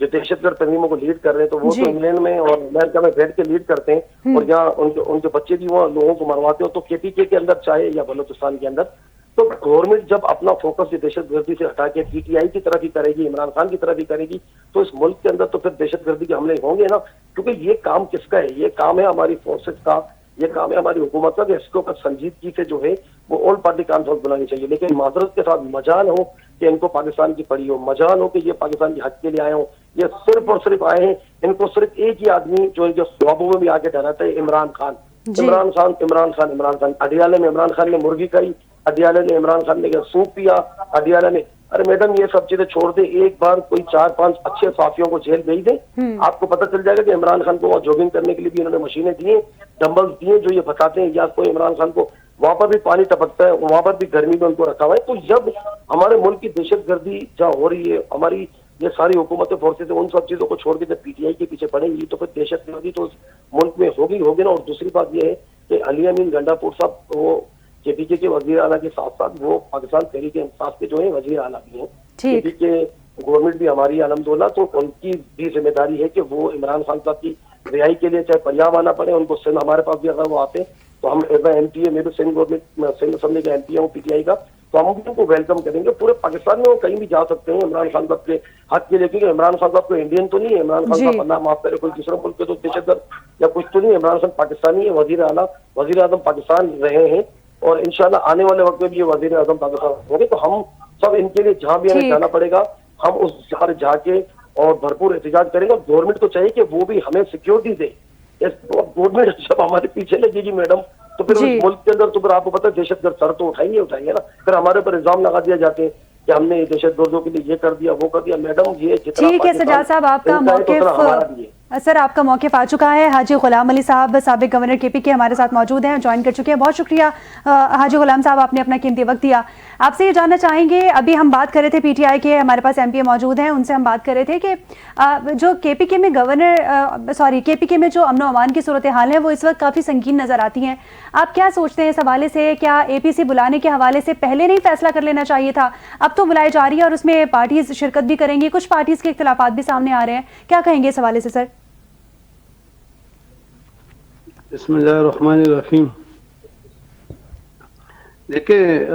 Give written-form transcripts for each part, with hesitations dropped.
جو دہشت گرد تنظیموں کو لیڈ کر رہے ہیں، تو وہ تو انگلینڈ میں اور امریکہ میں بیٹھ کے لیڈ کرتے ہیں، اور جہاں ان کے بچے بھی وہاں لوگوں کو مرواتے ہو، تو KPK کے اندر چاہے یا بلوچستان کے اندر، تو گورنمنٹ جب اپنا فوکس دہشت گردی سے ہٹا کے PTI کی طرف ہی کرے گی، عمران خان کی طرف ہی کرے گی، تو اس ملک کے اندر تو پھر دہشت گردی کے حملے ہوں گے نا. کیونکہ یہ کام کس کا ہے؟ یہ کام ہے ہماری فورسز کا، یہ کام ہے ہماری حکومت کا، کہ اس کے اوپر سنجیدگی سے جو ہے وہ آل پارٹی کانفرنس بنانی چاہیے. لیکن معذرت کے ساتھ مجال ہو کہ ان کو پاکستان کی پڑی ہو، مجال ہو کہ یہ پاکستان کی حق کے لیے آئے ہوں، یہ صرف اور صرف آئے ہیں، ان کو صرف ایک ہی آدمی جو خوابوں میں بھی آ کے ڈراتا ہے، عمران خان. عمران خان عمران خان عمران خان. اڈیالہ میں عمران خان نے مرغی کھائی، اڈیالہ نے عمران خان نے سوپ پیا، اڈیالہ نے. ارے میڈم یہ سب چیزیں چھوڑ دیں، ایک بار کوئی 4-5 اچھے صحافیوں کو جیل بھیج دیں، آپ کو پتہ چل جائے گا کہ عمران خان کو وہاں جوگنگ کرنے کے لیے بھی انہوں نے مشینیں دی ہیں، ڈمبلز دیے جو یہ بتاتے ہیں، یا کوئی عمران خان کو وہاں پر بھی پانی ٹپکتا ہے، وہاں پر بھی گرمی میں ان کو رکھا ہوا ہے. تو جب ہمارے ملک کی دہشت گردی جہاں ہو رہی ہے، ہماری یہ ساری حکومتیں فورسز ان سب چیزوں کو چھوڑ کے جب PTI کے پیچھے پڑیں گی، تو پھر دہشت گردی تو اس ملک میں ہوگی نا. اور دوسری بات یہ ہے کہ علی امین گنڈا پور صاحب وہ KPK کے وزیر اعلیٰ کے ساتھ ساتھ وہ پاکستان تحریک انصاف کے جو ہیں وزیر اعلیٰ بھی ہیں. KPK گورنمنٹ بھی ہماری الحمدللہ، تو ان کی بھی ذمہ داری ہے کہ وہ عمران خان صاحب کی رہائی کے لیے چاہے پنجاب آنا پڑے، ان کو سندھ ہمارے پاس بھی اگر وہ آتے تو ہم ایز اے MPA، میں بھی سندھ گورنمنٹ سندھ اسمبلی کا MPA ہوں PTI کا، تو ہم ان کو ویلکم کریں گے. پورے پاکستان میں وہ کہیں بھی جا سکتے ہیں عمران خان صاحب کے حق کے لیے، کیونکہ عمران خان صاحب کوئی انڈین تو نہیں ہے، عمران خان صاحب اللہ معاف کرے کوئی دوسرے ملک کے تو دہشت گرد یا کچھ تو نہیں ہے. عمران خان پاکستانی ہے، وزیر اعظم پاکستان رہے ہیں، اور انشاءاللہ آنے والے وقت میں بھی یہ وزیر اعظم پاکستان ہوں گے. تو ہم سب ان کے لیے جہاں بھی ہمیں جانا پڑے گا، ہم اس جگہ جا کے اور بھرپور احتجاج کریں گے. گورنمنٹ کو چاہیے کہ وہ بھی ہمیں سیکیورٹی دے. گورنمنٹ جب ہمارے پیچھے لگے گی میڈم، تو پھر اس ملک کے اندر تو پھر آپ کو پتا ہے دہشت گرد سر تو اٹھائیں گے نا. پھر ہمارے اوپر الزام لگا دیا جاتے ہیں کہ ہم نے دہشت گردوں کے لیے یہ کر دیا وہ کر دیا. میڈم یہ جتنا ٹھیک ہے سجاد صاحب، آپ کا موقف سر آپ کا موقف آ چکا ہے. حاجی غلام علی صاحب سابق گورنر KPK ہمارے ساتھ موجود ہیں، جوائن کر چکے ہیں. بہت شکریہ حاجی غلام صاحب، آپ نے اپنا قیمتی وقت دیا. آپ سے یہ جاننا چاہیں گے، ابھی ہم بات کر رہے تھے PTI کے، ہمارے پاس MPA موجود ہیں، ان سے ہم بات کر رہے تھے کہ جو KPK میں KPK میں جو امن و امان کی صورتحال ہے وہ اس وقت کافی سنگین نظر آتی ہیں. آپ کیا سوچتے ہیں اس حوالے سے؟ کیا APC بلانے کے حوالے سے پہلے نہیں فیصلہ کر لینا چاہیے تھا؟ اب تو بلائے جا رہی ہے اور اس میں پارٹیز شرکت بھی کریں گی، کچھ پارٹیز کے اختلافات بھی سامنے آ رہے ہیں، کیا کہیں گے اس حوالے سے سر؟ بسم اللہ الرحمن الرحیم. دیکھیں،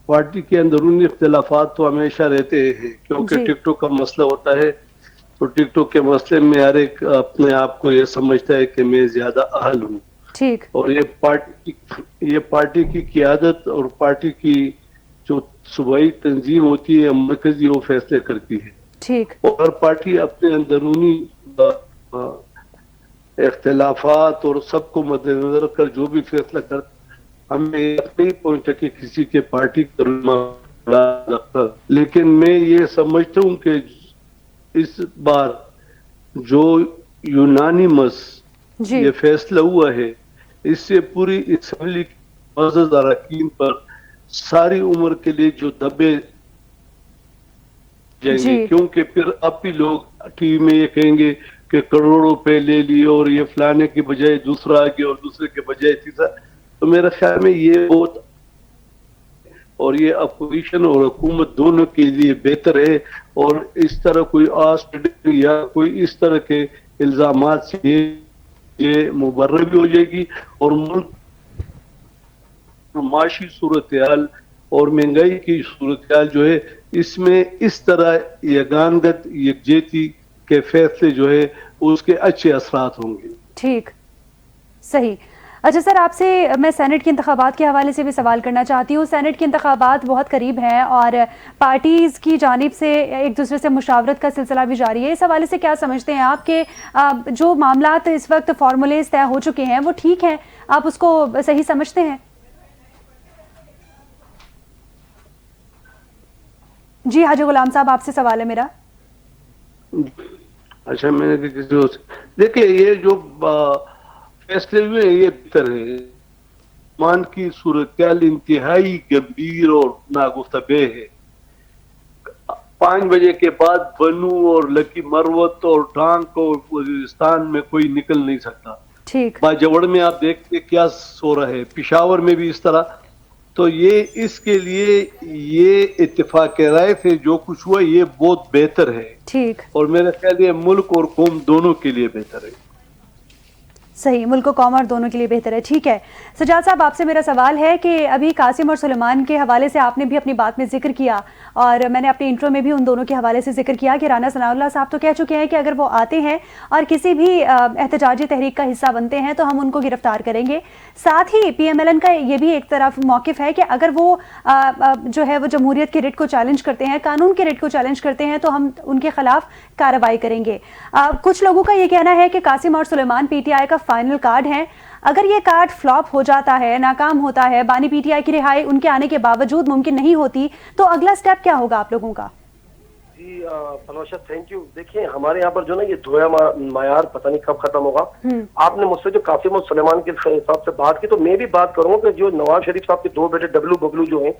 پارٹی کے اندرونی اختلافات تو ہمیشہ رہتے ہیں، کیونکہ ٹک ٹاک کا مسئلہ ہوتا ہے، تو ٹک ٹاک کے مسئلے میں ہر ایک اپنے آپ کو یہ سمجھتا ہے کہ میں زیادہ اہل ہوں. ٹھیک. اور یہ پارٹی کی قیادت اور پارٹی کی جو صوبائی تنظیم ہوتی ہے مرکزی، وہ فیصلے کرتی ہے. ٹھیک. اور پارٹی اپنے اندرونی اختلافات اور سب کو مد نظر رکھ کر جو بھی فیصلہ کرتا، ہمیں نہیں پہنچا کہ کسی کے پارٹی کا. لیکن میں یہ سمجھتا ہوں کہ اس بار جو یونانیمس یہ فیصلہ ہوا ہے، اس سے پوری اسمبلی کی معزز اراکین پر ساری عمر کے لیے جو دبے جائیں گے، کیونکہ پھر اب بھی لوگ ٹی وی میں یہ کہیں گے کہ کروڑوں روپے لے لی اور یہ فلانے کی بجائے دوسرا آ گیا اور دوسرے کے بجائے تیسرا. تو میرے خیال میں یہ بہت، اور یہ اپوزیشن اور حکومت دونوں کے لیے بہتر ہے. اور اس طرح کوئی یا کوئی اس طرح کے الزامات سے یہ مبرر بھی ہو جائے گی، اور ملک معاشی صورتحال اور مہنگائی کی صورتحال جو ہے، اس میں اس طرح یگانگت یکجہتی کے فیصلے جو ہے اس کے اچھے اثرات ہوں گے. ٹھیک، صحیح. اچھا سر، آپ سے میں سینٹ کے انتخابات کے حوالے سے بھی سوال کرنا چاہتی ہوں. سینٹ کے انتخابات بہت قریب ہیں اور پارٹیز کی جانب سے ایک دوسرے سے مشاورت کا سلسلہ بھی جاری ہے. اس حوالے سے کیا سمجھتے ہیں آپ کہ جو معاملات اس وقت فارمولیز طے ہو چکے ہیں وہ ٹھیک ہیں؟ آپ اس کو صحیح سمجھتے ہیں؟ جی حاجی غلام صاحب، آپ سے سوال ہے میرا. اچھا، میں نے کسی کو دیکھیں، یہ جو فیصلے ہوئے یہ بہتر ہے. مان کی صورتحال انتہائی گمبھیر اور ناگفتگو ہے. 5 بجے کے بعد بنو اور لکی مروت اور ٹانک اور وزیرستان میں کوئی نکل نہیں سکتا. ٹھیک. باجوڑ میں آپ دیکھتے کیا سو رہا ہے، پشاور میں بھی اس طرح. تو یہ اس کے لیے یہ اتفاق رائے سے جو کچھ ہوا یہ بہت بہتر ہے، ٹھیک، اور میرا خیال یہ ملک اور قوم دونوں کے لیے بہتر ہے۔ صحیح، ملک و قوم اور دونوں کے لیے بہتر ہے۔ ٹھیک ہے سجاد صاحب، آپ سے میرا سوال ہے کہ ابھی قاسم اور سلیمان کے حوالے سے آپ نے بھی اپنی بات میں ذکر کیا، اور میں نے اپنے انٹرو میں بھی ان دونوں کے حوالے سے ذکر کیا کہ رانا ثناء اللہ صاحب تو کہہ چکے ہیں کہ اگر وہ آتے ہیں اور کسی بھی احتجاجی تحریک کا حصہ بنتے ہیں تو ہم ان کو گرفتار کریں گے۔ ساتھ ہی پی ایم ایل این کا یہ بھی ایک طرف موقف ہے کہ اگر وہ جو ہے وہ جمہوریت کے رٹ کو چیلنج کرتے ہیں، قانون کے رٹ کو چیلنج کرتے ہیں تو ہم ان کے خلاف کارروائی کریں گے۔ کچھ لوگوں کا یہ کہنا ہے کہ قاسم اور سلیمان پی ٹی آئی کا فائنل کارڈ ہیں، اگر یہ کارڈ فلاپ ہو جاتا ہے، ناکام ہوتا ہے، بانی پی ٹی آئی کی رہائی ان کے آنے کے باوجود ممکن نہیں ہوتی، تو اگلا سٹیپ کیا ہوگا آپ لوگوں کا؟ جی فلوشہ تھینک یو۔ دیکھیں ہمارے یہاں پر جو نا یہ دھویا معیار پتہ نہیں کب ختم ہوگا۔ آپ نے مجھ سے جو قاسم اور سلیمان کے حساب سے بات کی، تو میں بھی بات کروں کہ جو نواز شریف صاحب کے دو بیٹے ڈبلو ببلو جو ہیں،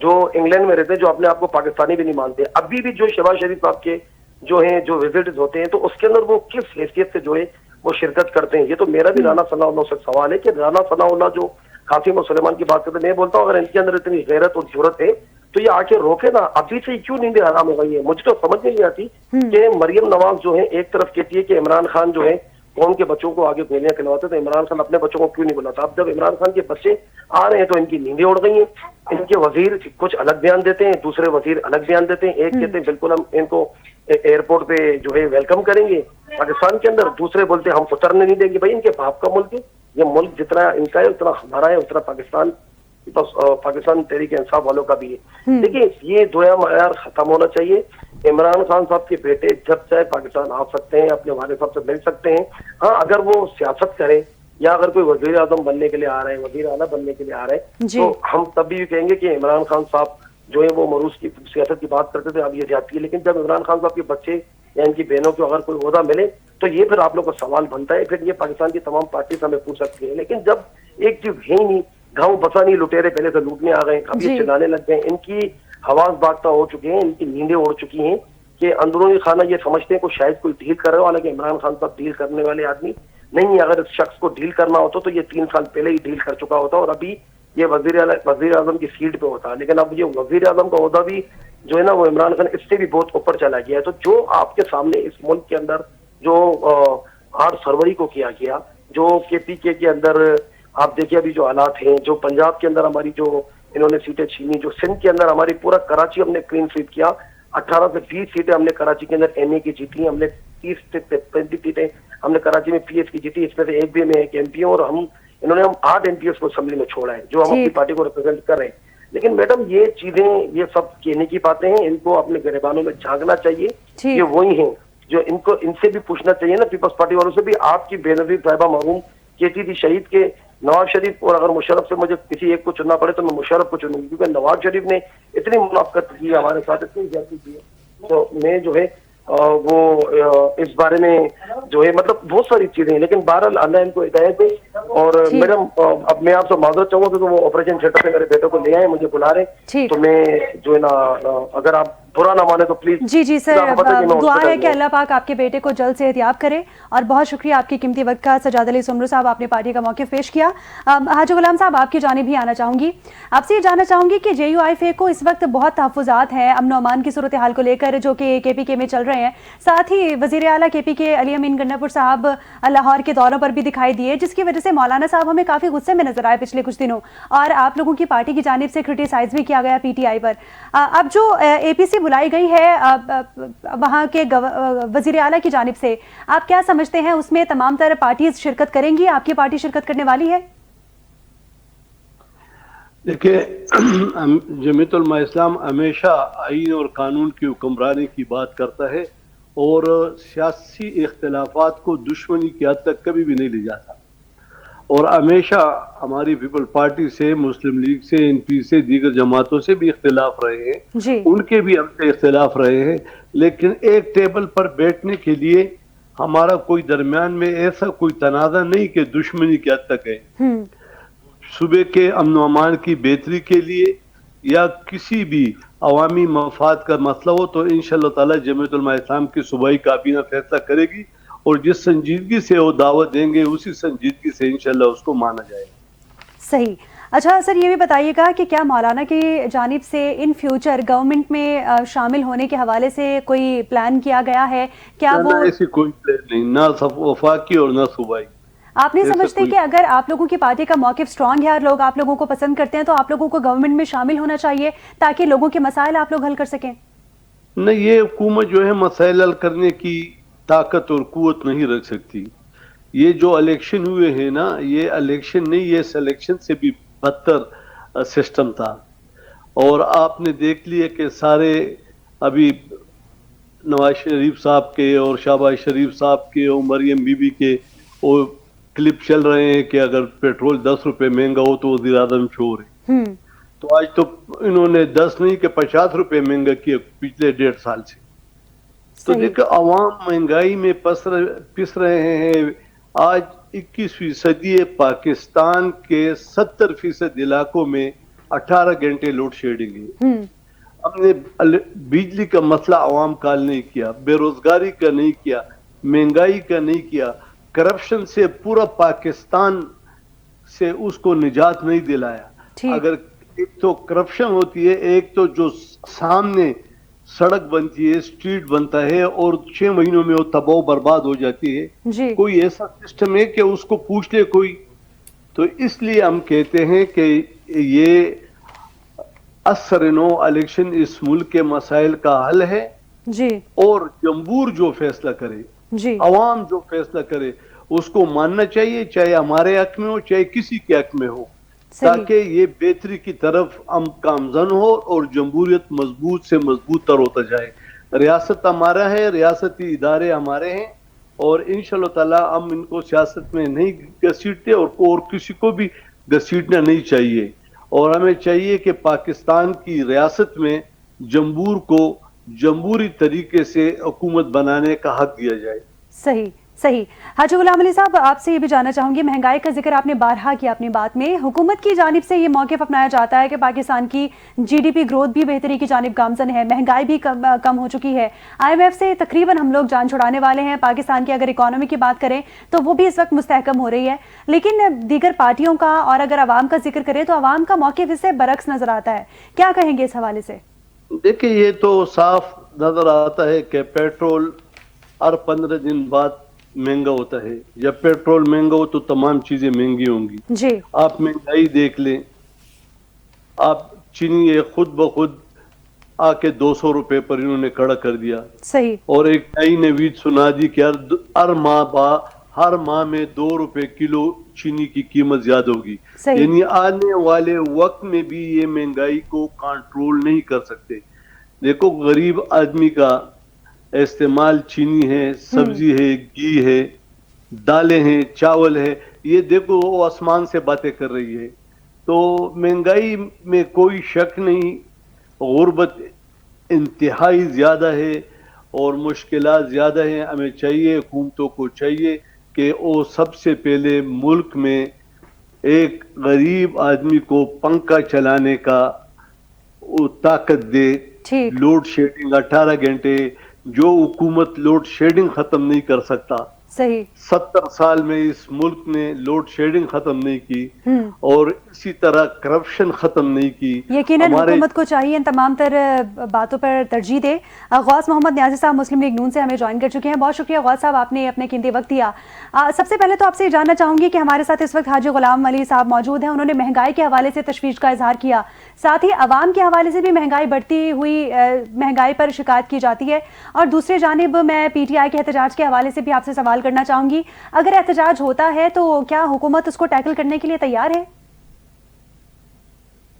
جو انگلینڈ میں رہتے ہیں، جو اپنے آپ کو پاکستانی بھی نہیں مانتے، ابھی بھی جو شہباز شریف صاحب کے جو ہیں جو وزٹس ہوتے ہیں تو اس کے اندر وہ کس حیثیت سے جو ہے وہ شرکت کرتے ہیں۔ یہ تو میرا بھی رانا ثناء اللہ سے سوال ہے کہ رانا ثناء اللہ جو قاسم اور سلیمان کی بات کرتے ہیں، میں بولتا ہوں اگر ان کے اندر اتنی غیرت اور جرت ہے تو یہ آ کے روکے نا، ابھی سے کیوں نیند حرام ہو گئی ہے؟ مجھے تو سمجھ نہیں آتی کہ مریم نواز جو ہے ایک طرف کہتی ہے کہ عمران خان جو ہے قوم کے بچوں کو آگے گولیاں کھلواتے، تو عمران خان اپنے بچوں کو کیوں نہیں بلاتا؟ اب جب عمران خان کے بچے آ رہے ہیں تو ان کی نیندیں اڑ گئی ہیں، ان کے وزیر کچھ الگ بیان دیتے ہیں، دوسرے وزیر الگ بیان دیتے ہیں، ایک کہتے ہیں بالکل ہم ان کو ایئرپورٹ پہ جو ہے ویلکم کریں گے پاکستان کے اندر، دوسرے بولتے ہیں ہم اترنے نہیں دیں گے۔ بھائی ان کے باپ کا ملک ہے، یہ ملک جتنا ان کا ہے اتنا ہمارا ہے، اتنا پاکستان تحریک انصاف والوں کا بھی ہے۔ دیکھیے یہ دویا معیار ختم ہونا چاہیے۔ عمران خان صاحب کے بیٹے جب چاہے پاکستان آ سکتے ہیں، اپنے والد صاحب سے مل سکتے ہیں، ہاں اگر وہ سیاست کریں یا اگر کوئی وزیر اعظم بننے کے لیے آ رہے ہیں، وزیر اعلیٰ بننے کے لیے آ رہے ہیں، تو ہم تب بھی کہیں گے کہ عمران خان صاحب جو ہے وہ مروز کی سیاست کی بات کرتے تھے، اب یہ زیادتی ہے۔ لیکن جب عمران خان صاحب کے بچے یا ان کی بہنوں کو اگر کوئی عہدہ ملے تو یہ پھر آپ لوگ کو سوال بنتا ہے، پھر یہ پاکستان کی تمام پارٹی سے ہمیں پوچھ سکتی ہے۔ لیکن جب ایک چیز ہے ہی نہیں، گاؤں بسا نہیں، لٹیرے پہلے سے لوٹنے آ گئے، اب یہ چلانے لگ گئے، ان کی حواس باختہ ہو چکے ہیں، ان کی نیندیں اڑ چکی ہیں کہ اندرونی خانہ یہ سمجھتے ہیں کہ شاید کوئی ڈیل کر رہے ہو، حالانکہ عمران خان صاحب ڈیل کرنے والے آدمی نہیں ہے۔ اگر اس شخص کو ڈیل کرنا ہوتا تو یہ 3 سال پہلے ہی ڈیل کر چکا ہوتا اور ابھی یہ وزیر اعظم کی سیٹ پہ ہوتا، لیکن اب یہ وزیر اعظم کا عہدہ بھی جو ہے نا وہ عمران خان اس سے بھی بہت اوپر چلا گیا ہے۔ تو جو آپ کے سامنے اس ملک کے اندر جو 8 فروری کو کیا گیا، جو کے پی کے اندر آپ دیکھیے ابھی جو حالات ہیں، جو پنجاب کے اندر ہماری جو انہوں نے سیٹیں چھینی، جو سندھ کے اندر ہماری پورا کراچی ہم نے کلین سویپ کیا، 18 سے 20 سیٹیں ہم نے کراچی کے اندر ایم اے کی جیتی، ہم نے 30 سے 35 سیٹیں ہم نے کراچی میں پی ایس کی جیتی، اس میں سے ایک بھی میں ایک ایم پی ہوں، اور انہوں نے 8 ایم پی ایس کو اسمبلی میں چھوڑا ہے جو ہم اپنی پارٹی کو ریپرزینٹ کر رہے ہیں۔ لیکن میڈم یہ چیزیں یہ سب کہنے کی باتیں ہیں، ان کو اپنے گریبانوں میں جھانکنا چاہیے، یہ وہی ہیں جو ان سے بھی پوچھنا چاہیے نا، پیپلز پارٹی والوں سے بھی۔ آپ کی بے نظیر صاحبہ مرحوم کہتی تھی شہید کے نواز شریف، اور اگر مشرف سے مجھے کسی ایک کو چننا پڑے تو میں مشرف کو چنوں گی، کیونکہ نواز شریف نے اتنی منافقت کی ہمارے ساتھ، اتنی زیادتی کی ہے، تو میں جو ہے وہ اس بارے میں جو ہے مطلب بہت ساری چیزیں ہیں، لیکن بہرحال اللہ ان کو ہدایت دے۔ اور میڈم اب میں آپ سے معذرت چاہوں گا کہ وہ آپریشن تھیٹر سے میرے بیٹے کو لے آئے، مجھے بلا رہے، تو میں جو ہے نا اگر آپ برا نہ مانے تو پلیز۔ جی سر، دعا ہے کہ اللہ پاک آپ کے بیٹے کو جلد سے احتیاط کرے، اور بہت شکریہ آپ کی قیمتی وقت کا۔ سجاد علی سمرو صاحب، آپ نے پارٹی کا موقف پیش کیا۔ حاجی غلام صاحب، آپ کی جانب بھی آنا چاہوں گی، آپ سے یہ جاننا چاہوں گی کہ جے یو آئی فے کو اس وقت بہت تحفظات ہیں امن و امان کی صورتحال کو لے کر جو کہ کے پی کے میں چل رہے ہیں، ساتھ ہی وزیر اعلیٰ کے پی کے علی امین گنڈا پور صاحب لاہور کے دوروں پر بھی دکھائی دیے، جس کی وجہ سے مولانا صاحب ہمیں کافی غصے میں نظر آئے پچھلے کچھ دنوں، اور آپ لوگوں کی پارٹی کی جانب سے کرٹیسائز بھی کیا گیا پی ٹی آئی پر۔ اب جو اے پی سی بلائی گئی ہے وہاں کے وزیر اعلیٰ کی جانب سے، آپ کیا سمجھتے ہیں اس میں تمام تر پارٹیز شرکت کریں گی؟ آپ کی پارٹی شرکت کرنے والی ہے؟ دیکھیں، جمعیت علماء اسلام ہمیشہ آئین اور قانون کی حکمرانی کی بات کرتا ہے، اور سیاسی اختلافات کو دشمنی کی حد تک کبھی بھی نہیں لے جاتا، اور ہمیشہ ہماری پیپل پارٹی سے، مسلم لیگ سے، این پی سے، دیگر جماعتوں سے بھی اختلاف رہے ہیں، ان کے بھی ہم سے اختلاف رہے ہیں، لیکن ایک ٹیبل پر بیٹھنے کے لیے ہمارا کوئی درمیان میں ایسا کوئی تنازع نہیں کہ دشمنی کی حد تک ہے۔ صوبے کے امن و امان کی بہتری کے لیے یا کسی بھی عوامی مفاد کا مسئلہ ہو تو انشاءاللہ تعالی جمعیت علماء اسلام کی صوبائی کابینہ فیصلہ کرے گی، اور جس سنجیدگی سے وہ دعوت دیں گے اسی سنجیدگی سے انشاءاللہ اس کو مانا جائے گا۔ صحیح۔ اچھا سر، یہ بھی بتائیے گا کہ کیا مولانا کی جانب سے ان فیوچر گورنمنٹ میں شامل ہونے کے حوالے سے کوئی پلان کیا گیا ہے؟ کیا وہ ایسی کوئی پلان نہیں، نہ وفاقی اور نہ صوبائی. آپ نہیں سمجھتے کہ اگر آپ لوگوں کی پارٹی کا موقف اسٹرانگ ہے اور لوگ آپ لوگوں کو پسند کرتے ہیں تو آپ لوگوں کو گورنمنٹ میں شامل ہونا چاہیے تاکہ لوگوں کے مسائل آپ لوگ حل کر سکیں؟ نہیں، یہ حکومت جو ہے مسائل حل کرنے کی طاقت اور قوت نہیں رکھ سکتی. یہ جو الیکشن ہوئے ہیں نا، یہ الیکشن نہیں، یہ سلیکشن سے بھی بدتر سسٹم تھا. اور آپ نے دیکھ لیا کہ سارے ابھی نواز شریف صاحب کے اور شہباز شریف صاحب کے اور مریم بی بی کے وہ کلپ چل رہے ہیں کہ اگر پیٹرول 10 روپے مہنگا ہو تو وزیر اعظم چور ہے. تو آج تو انہوں نے 10 نہیں کہ 50 روپے مہنگا کیا پچھلے 1.5 سال سے. تو دیکھو عوام مہنگائی میں پس رہے ہیں. آج 21ویں صدی پاکستان کے 70% علاقوں میں 18 گھنٹے لوڈ شیڈنگ ہے. ہم نے بجلی کا مسئلہ عوام کا حل نہیں کیا، بے روزگاری کا نہیں کیا، مہنگائی کا نہیں کیا، کرپشن سے پورا پاکستان سے اس کو نجات نہیں دلایا. اگر ایک تو کرپشن ہوتی ہے، ایک تو جو سامنے سڑک بنتی ہے، اسٹریٹ بنتا ہے اور 6 مہینوں میں وہ تباہ و برباد ہو جاتی ہے. کوئی ایسا سسٹم ہے کہ اس کو پوچھ لے کوئی؟ تو اس لیے ہم کہتے ہیں کہ یہ اثر نو الیکشن اس ملک کے مسائل کا حل ہے. اور جمہور جو فیصلہ کرے، عوام جو فیصلہ کرے اس کو ماننا چاہیے، چاہے ہمارے حق میں ہو چاہے کسی کے حق میں ہو، تاکہ یہ بہتری کی طرف ہم گامزن ہو اور جمہوریت مضبوط سے مضبوط تر ہوتا جائے. ریاست ہمارا ہے، ریاستی ادارے ہمارے ہیں اور انشاءاللہ تعالی ہم ان کو سیاست میں نہیں گھسیٹتے اور کسی کو بھی گھسیٹنا نہیں چاہیے. اور ہمیں چاہیے کہ پاکستان کی ریاست میں جمہور کو جمہوری طریقے سے حکومت بنانے کا حق دیا جائے. صحیح. حاجی غلام علی صاحب، آپ سے یہ بھی جاننا چاہوں گی، مہنگائی کا ذکر آپ نے بارہا کیا اپنی بات میں. حکومت کی جانب سے یہ موقف اپنایا جاتا ہے کہ پاکستان کی GDP گروتھ بھی بہتری کی جانب گامزن ہے، مہنگائی بھی کم ہو چکی ہے. IMF سے تقریباً ہم لوگ جان چھڑانے والے ہیں. پاکستان کی اگر اکانومی کی بات کریں تو وہ بھی اس وقت مستحکم ہو رہی ہے، لیکن دیگر پارٹیوں کا اور اگر عوام کا ذکر کریں تو عوام کا موقف اس سے برعکس نظر آتا ہے. کیا کہیں گے اس حوالے سے؟ دیکھیں، یہ تو صاف نظر آتا ہے کہ پیٹرول ہر 15 دن بعد مہنگا ہوتا ہے. جب پیٹرول مہنگا ہو تو تمام چیزیں مہنگی ہوں گی. آپ مہنگائی دیکھ لیں، آپ چینی خود بخود آ کے 200 روپے پر انہوں نے کھڑا کر دیا. اور ایک نئی نوید سنا دی کہ ہر ماہ میں 2 روپے کلو چینی کی قیمت زیادہ ہوگی. یعنی آنے والے وقت میں بھی یہ مہنگائی کو کنٹرول نہیں کر سکتے. دیکھو، غریب آدمی کا استعمال چینی ہے، سبزی ہے، گھی ہے، دالیں ہیں، چاول ہے، یہ دیکھو وہ آسمان سے باتیں کر رہی ہے. تو مہنگائی میں کوئی شک نہیں، غربت انتہائی زیادہ ہے اور مشکلات زیادہ ہیں. ہمیں چاہیے، حکومتوں کو چاہیے کہ وہ سب سے پہلے ملک میں ایک غریب آدمی کو پنکھا چلانے کا طاقت دے. لوڈ شیڈنگ 18 گھنٹے، جو حکومت لوڈ شیڈنگ ختم نہیں کر سکتا. 70 سال میں اس ملک نے لوڈ شیڈنگ ختم نہیں کی اور اسی طرح کرپشن ختم نہیں کی. یقیناً حکومت کو چاہیے ان تمام تر باتوں پر ترجیح دے. غوث محمد نیازی صاحب مسلم لیگ نون سے ہمیں جوائن کر چکے ہیں. بہت شکریہ غوث صاحب، آپ نے اپنے قیمتی وقت دیا. سب سے پہلے تو آپ سے یہ جاننا چاہوں گی کہ ہمارے ساتھ اس وقت حاجی غلام علی صاحب موجود ہیں. انہوں نے مہنگائی کے حوالے سے تشویش کا اظہار کیا، ساتھ ہی عوام کے حوالے سے بھی مہنگائی بڑھتی ہوئی مہنگائی پر شکایت کی جاتی ہے. اور دوسری جانب میں PTI کے احتجاج کے حوالے سے بھی آپ سے سوال کرنا چاہوں گی. اگر احتجاج ہوتا ہے تو کیا حکومت اس کو ٹیکل کرنے کے لیے تیار ہے؟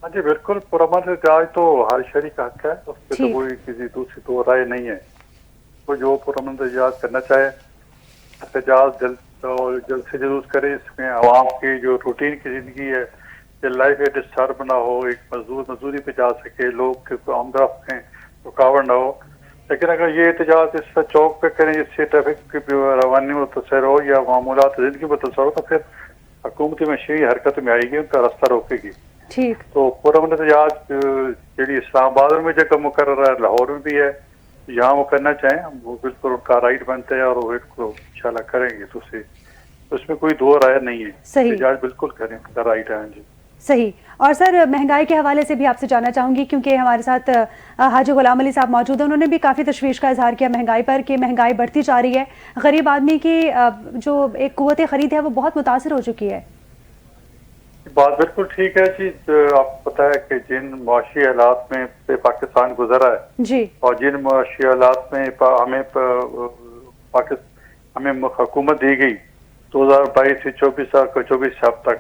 ہاں جی بالکل، پرامن احتجاج تو ہر شہری کا حق ہے، اس پہ تو کوئی کسی دوسری تو رائے نہیں ہے. تو جو پرامن احتجاج کرنا چاہے احتجاج جلد سے جلد کرے. اس میں عوام کی جو روٹین کی زندگی ہے، لائف ڈسٹرب نہ ہو، ایک مزدوری پہ جا سکے، لوگ آمد رفت میں رکاوٹ نہ ہو. لیکن اگر یہ احتجاج اس پر چوک پہ کریں جس سے ٹریفک کی روانی متاثر ہو یا معمولات زندگی متاثر ہو، تو پھر حکومتی مشینری حرکت میں آئے گی، ان کا راستہ روکے گی. تو پرامن احتجاج جی اسلام آباد میں جگہ مقرر ہے، لاہور میں بھی ہے، یہاں وہ کرنا چاہیں وہ بالکل ان کا رائٹ بنتا ہے اور وہ انشاءاللہ کریں گے. تو اس میں کوئی دو رائے نہیں ہے، احتجاج بالکل کریں، ان کا رائٹ ہے. جی صحیح. اور سر مہنگائی کے حوالے سے بھی آپ سے جاننا چاہوں گی کیونکہ ہمارے ساتھ حاجی غلام علی صاحب موجود ہیں. انہوں نے بھی کافی تشویش کا اظہار کیا مہنگائی پر کہ مہنگائی بڑھتی جا رہی ہے, غریب آدمی کی جو ایک قوت خرید ہے وہ بہت متاثر ہو چکی ہے. بات بالکل ٹھیک ہے جی. آپ کو پتا ہے کہ جن معاشی حالات میں پاکستان گزرا ہے جی, اور جن معاشی حالات میں ہمیں حکومت دی گئی 2022 سے 24 اب تک,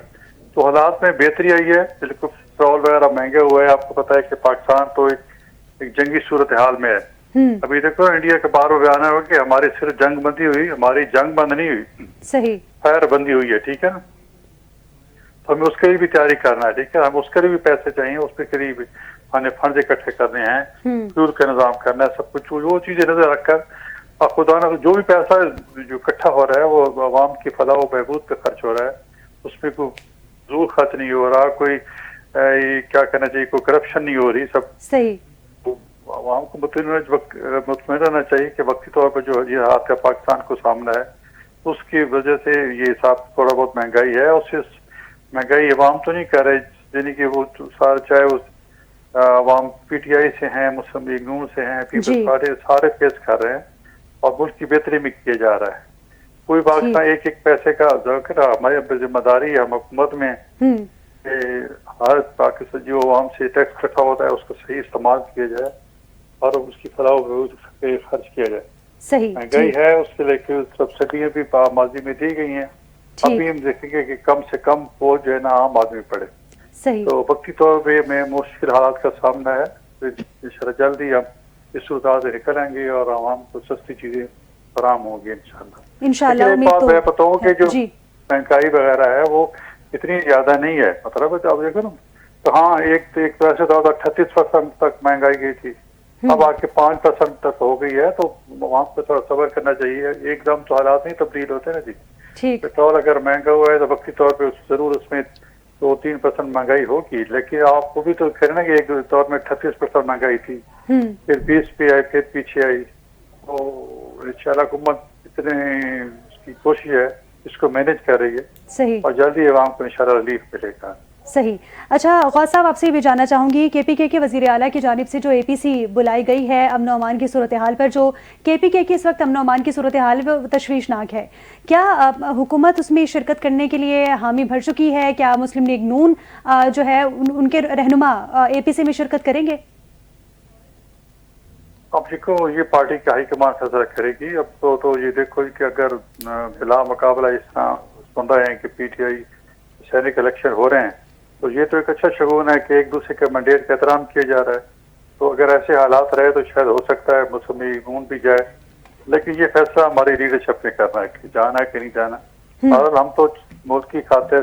تو حالات میں بہتری آئی ہے. بالکل پٹرول وغیرہ مہنگے ہوئے ہیں. آپ کو پتا ہے کہ پاکستان تو ایک جنگی صورتحال میں ہے. ابھی دیکھو انڈیا کے باہر بیان ہے کہ ہماری صرف جنگ بندی ہوئی, ہماری جنگ بند نہیں ہوئی, صحیح, فائر بندی ہوئی ہے. ٹھیک ہے نا, تو ہمیں اس کے لیے بھی تیاری کرنا ہے. ٹھیک ہے, ہم اس کے لیے بھی پیسے چاہیے, اس کے لیے بھی ہمیں فنڈ اکٹھے کرنے ہیں, فیول کا نظام کرنا ہے, سب کچھ وہ چیزیں نظر رکھ کر اور خدا نہ جو بھی پیسہ جو اکٹھا ہو رہا ہے وہ عوام کی فلاح و بہبود پہ خرچ ہو رہا ہے. اس میں کوئی ضرور خرچ نہیں ہو رہا, کوئی کیا کہنا چاہیے, کوئی کرپشن نہیں ہو رہی. سب صحیح, عوام کو مطمئن رہنا چاہیے کہ وقتی طور پر جو یہ حالات کا پاکستان کو سامنا ہے اس کی وجہ سے یہ حساب تھوڑا بہت مہنگائی ہے. اور صرف مہنگائی عوام تو نہیں کر رہے, یعنی کہ وہ چاہے وہ عوام پی ٹی آئی سے ہیں, مسلم لیگ نون سے ہیں, پیپلز سارے فیس کر رہے ہیں اور ملک کی بہتری میں کیا جا رہا ہے. کوئی پاکستان ایک پیسے کا ذکر ہماری ذمہ داری ہے ہم حکومت میں کہ ہر پاکستان جو عوام سے ٹیکس اکٹھا ہوتا ہے اس کا صحیح استعمال کیا جائے اور اس کی فلاح و بہبود پہ خرچ کیا جائے. صحیح, مہنگائی ہے اس کے لیے سبسڈیاں بھی ماضی میں دی گئی ہیں. ابھی ہم دیکھیں گے کہ کم سے کم بوجھ جو ہے نا عام آدمی پڑے. صحیح, تو وقتی طور پہ میں مشکل حالات کا سامنا ہے, انشاءاللہ جلدی ہم اس صورت سے نکل آئیں گے اور عوام کو سستی چیزیں فراہم ہوں گی انشاءاللہ. انشاءاللہ. ایک بات میں بتاؤں کہ جو مہنگائی وغیرہ ہے وہ اتنی زیادہ نہیں ہے. مطلب آپ دیکھو نا, تو ہاں ایک ویسے تو 38% تک مہنگائی گئی تھی, اب آ کے 5% تک ہو گئی ہے. تو وہاں پہ تھوڑا صبر کرنا چاہیے, ایک دم تو حالات نہیں تبدیل ہوتے نا جی. پیٹرول اگر مہنگا ہوا ہے تو وقتی طور پہ ضرور اس میں 2-3% مہنگائی ہوگی, لیکن آپ کو بھی تو کہنا کہ ایک دور میں 38% مہنگائی تھی, پھر 20 پہ آئی, پھر پیچھے آئی. تو انشاءاللہ حکومت اتنے اس کی کوشش ہے اس کو مینج کر رہی ہے. صحیح, اور جلدی عوام کو انشاءاللہ ریلیف ملے گا. صحیح. اچھا غوث صاحب, آپ سے بھی جاننا چاہوں گی کے پی کے وزیر اعلیٰ کی جانب سے جو اے پی سی بلائی گئی ہے امن و امان کی صورتحال پر, جو کے پی کے کی اس وقت امن و امان کی صورتحال وہ تشویشناک ہے, کیا حکومت اس میں شرکت کرنے کے لیے حامی بھر چکی ہے؟ کیا مسلم لیگ نون جو ہے ان کے رہنما اے پی سی میں شرکت کریں گے؟ اب دیکھو یہ پارٹی کا ہائی کمان فیصلہ کرے گی. اب تو یہ دیکھو کہ اگر بلا مقابلہ اس طرح سن رہے ہیں کہ P T I Sainik election ہو رہے ہیں تو یہ تو ایک اچھا شگون ہے کہ ایک دوسرے کے مینڈیٹ کا احترام کیا جا رہا ہے. تو اگر ایسے حالات رہے تو شاید ہو سکتا ہے مسلم لیگ نون بھی جائے, لیکن یہ فیصلہ ہماری لیڈرشپ نے کرنا ہے کہ جانا ہے کہ نہیں جانا. اور ہم تو ملک کی خاطر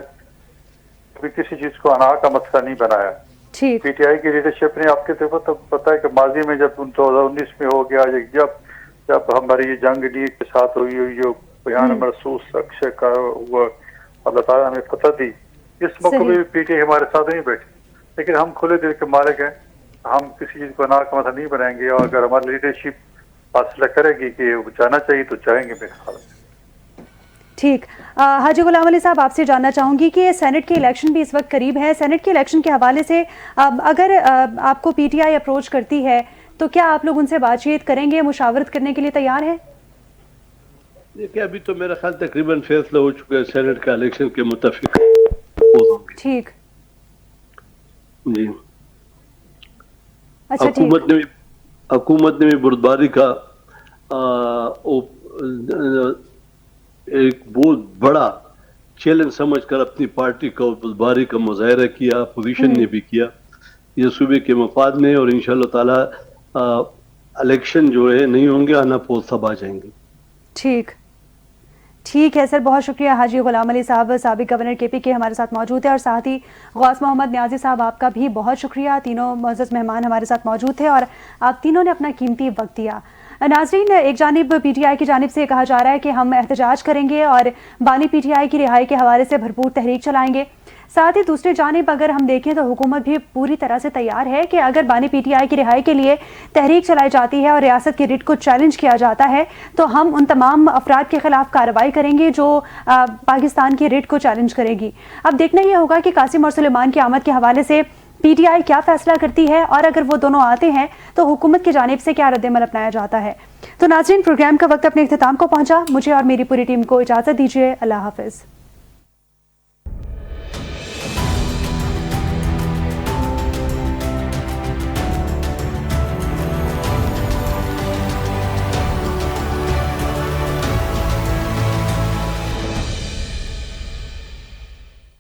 کبھی کسی چیز کو انا کا مسئلہ نہیں بنایا. پی ٹی آئی کی لیڈرشپ نے آپ کے دیکھو تو پتا ہے کہ ماضی میں جب 2019 میں ہو گیا, جب ہماری یہ جنگ لیگ کے ساتھ ہوئی جو بیان محسوس اکثر کا ہوا, اللہ تعالیٰ نے فتح دی, اس موقع میں پی ٹی آئی ہمارے ساتھ نہیں بیٹھی. لیکن ہم کھلے دل کے مالک ہیں, ہم کسی چیز کو انا کا مسئلہ نہیں بنائیں گے. اور اگر ہماری لیڈرشپ فیصلہ کرے گی کہ وہ جانا چاہیے تو جائیں گے میرے خیال میں. ٹھیک. حاجی غلام علی صاحب, آپ سے جاننا چاہوں گی کہ سینٹ کے الیکشن بھی اس وقت قریب ہے. سینٹ کے الیکشن کے حوالے سے اگر آپ کو پی ٹی آئی اپروچ کرتی ہے تو کیا آپ لوگ ان سے بات چیت کریں گے, مشاورت کرنے کے لیے تیار ہیں؟ دیکھیں ابھی تو میرا خیال تقریباً فیصلہ ہو چکا ہے سینٹ کا الیکشن کے متفق. ٹھیک جی. اچھا, حکومت نے بھی بردباری کا ایک بہت بڑا چیلنج سمجھ کر اپنی پارٹی کا بردباری کا مظاہرہ کیا, اپوزیشن نے بھی کیا. یہ صوبے کے مفاد میں اور انشاءاللہ تعالی الیکشن جو ہے نہیں ہوں گے, آنا پوز سب آ جائیں گے. ٹھیک ہے سر, بہت شکریہ. حاجی غلام علی صاحب سابق گورنر کے پی کے ہمارے ساتھ موجود ہیں, اور ساتھ ہی غوث محمد نیازی صاحب, آپ کا بھی بہت شکریہ. تینوں معزز مہمان ہمارے ساتھ موجود تھے اور آپ تینوں نے اپنا قیمتی وقت دیا. ناظرین, ایک جانب پی ٹی آئی کی جانب سے کہا جا رہا ہے کہ ہم احتجاج کریں گے اور بانی پی ٹی آئی کی رہائی کے حوالے سے بھرپور تحریک چلائیں گے. ساتھ ہی دوسری جانب اگر ہم دیکھیں تو حکومت بھی پوری طرح سے تیار ہے کہ اگر بانی پی ٹی آئی کی رہائی کے لیے تحریک چلائی جاتی ہے اور ریاست کی ریٹ کو چیلنج کیا جاتا ہے تو ہم ان تمام افراد کے خلاف کارروائی کریں گے جو پاکستان کی ریٹ کو چیلنج کرے گی۔ اب دیکھنا یہ ہوگا کہ قاسم اور سلیمان کی آمد کے حوالے سے پی ٹی آئی کیا فیصلہ کرتی ہے، اور اگر وہ دونوں آتے ہیں تو حکومت کی جانب سے کیا رد عمل اپنایا جاتا ہے۔ تو ناظرین، پروگرام کا وقت اپنے اختتام کو پہنچا، مجھے اور میری پوری ٹیم کو اجازت دیجیے، اللہ حافظ۔